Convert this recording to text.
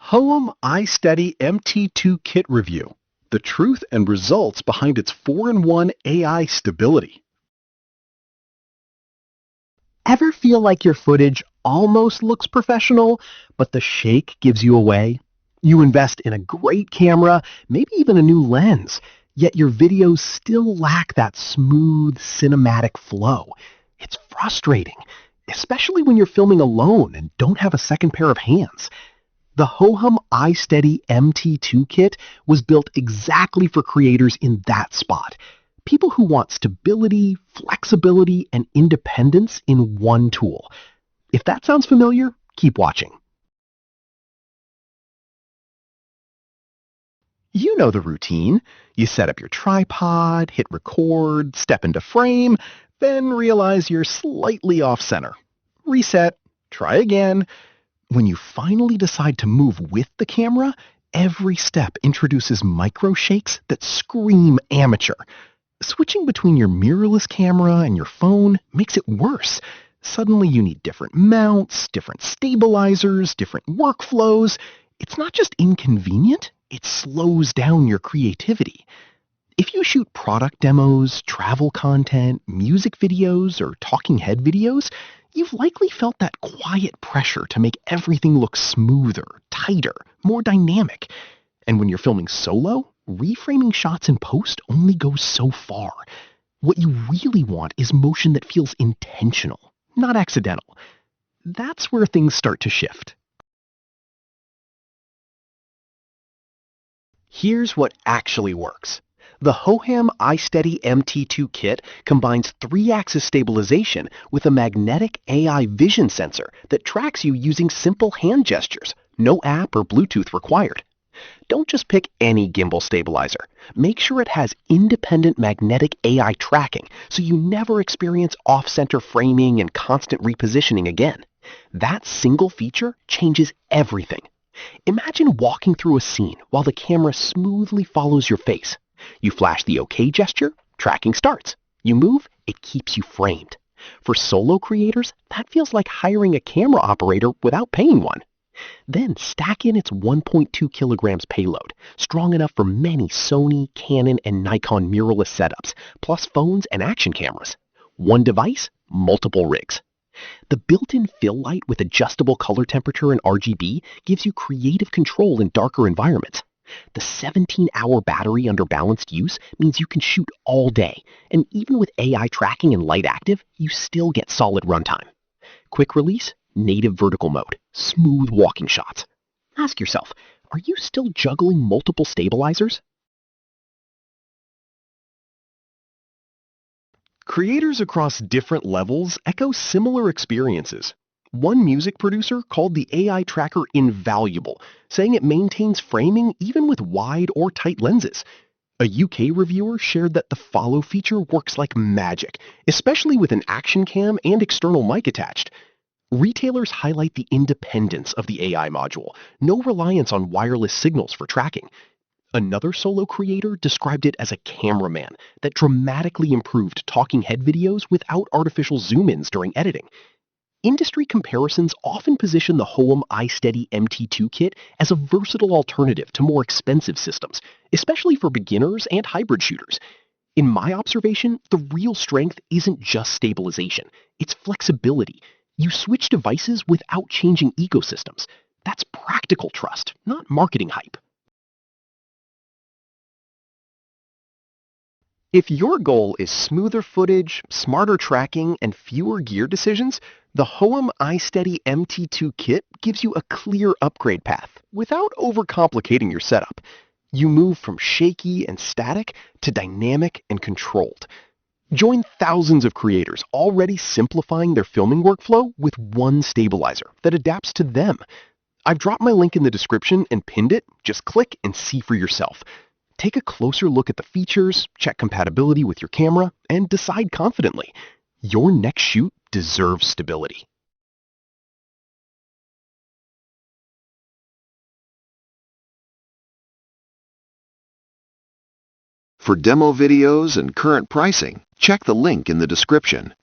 Hohem iSteady MT2 Kit Review. The truth and results behind its 4-in-1 AI stability. Ever feel like your footage almost looks professional, but the shake gives you away? You invest in a great camera, maybe even a new lens, yet your videos still lack that smooth, cinematic flow. It's frustrating, especially when you're filming alone and don't have a second pair of hands. The Hohem iSteady MT2 Kit was built exactly for creators in that spot. People who want stability, flexibility, and independence in one tool. If that sounds familiar, keep watching. You know the routine. You set up your tripod, hit record, step into frame, then realize you're slightly off center. Reset, try again. When you finally decide to move with the camera, every step introduces micro shakes that scream amateur. Switching between your mirrorless camera and your phone makes it worse. Suddenly you need different mounts, different stabilizers, different workflows. It's not just inconvenient, it slows down your creativity. If you shoot product demos, travel content, music videos, or talking head videos, you've likely felt that quiet pressure to make everything look smoother, tighter, more dynamic. And when you're filming solo, reframing shots in post only goes so far. What you really want is motion that feels intentional, not accidental. That's where things start to shift. Here's what actually works. The Hohem iSteady MT2 Kit combines 3-axis stabilization with a magnetic AI vision sensor that tracks you using simple hand gestures, no app or Bluetooth required. Don't just pick any gimbal stabilizer. Make sure it has independent magnetic AI tracking so you never experience off-center framing and constant repositioning again. That single feature changes everything. Imagine walking through a scene while the camera smoothly follows your face. You flash the OK gesture, tracking starts. You move, it keeps you framed. For solo creators, that feels like hiring a camera operator without paying one. Then stack in its 1.2 kilograms payload, strong enough for many Sony, Canon, and Nikon mirrorless setups, plus phones and action cameras. One device, multiple rigs. The built-in fill light with adjustable color temperature and RGB gives you creative control in darker environments. The 17-hour battery under balanced use means you can shoot all day, and even with AI tracking and light active, you still get solid runtime. Quick release, native vertical mode, smooth walking shots. Ask yourself, are you still juggling multiple stabilizers? Creators across different levels echo similar experiences. One music producer called the AI tracker invaluable, saying it maintains framing even with wide or tight lenses. A UK reviewer shared that the follow feature works like magic, especially with an action cam and external mic attached. Retailers highlight the independence of the AI module, no reliance on wireless signals for tracking. Another solo creator described it as a cameraman that dramatically improved talking head videos without artificial zoom-ins during editing. Industry comparisons often position the Hohem iSteady MT2 Kit as a versatile alternative to more expensive systems, especially for beginners and hybrid shooters. In my observation, the real strength isn't just stabilization, it's flexibility. You switch devices without changing ecosystems. That's practical trust, not marketing hype. If your goal is smoother footage, smarter tracking, and fewer gear decisions, the Hohem iSteady MT2 Kit gives you a clear upgrade path without overcomplicating your setup. You move from shaky and static to dynamic and controlled. Join thousands of creators already simplifying their filming workflow with one stabilizer that adapts to them. I've dropped my link in the description and pinned it. Just click and see for yourself. Take a closer look at the features, check compatibility with your camera, and decide confidently. Your next shoot deserves stability. For demo videos and current pricing, check the link in the description.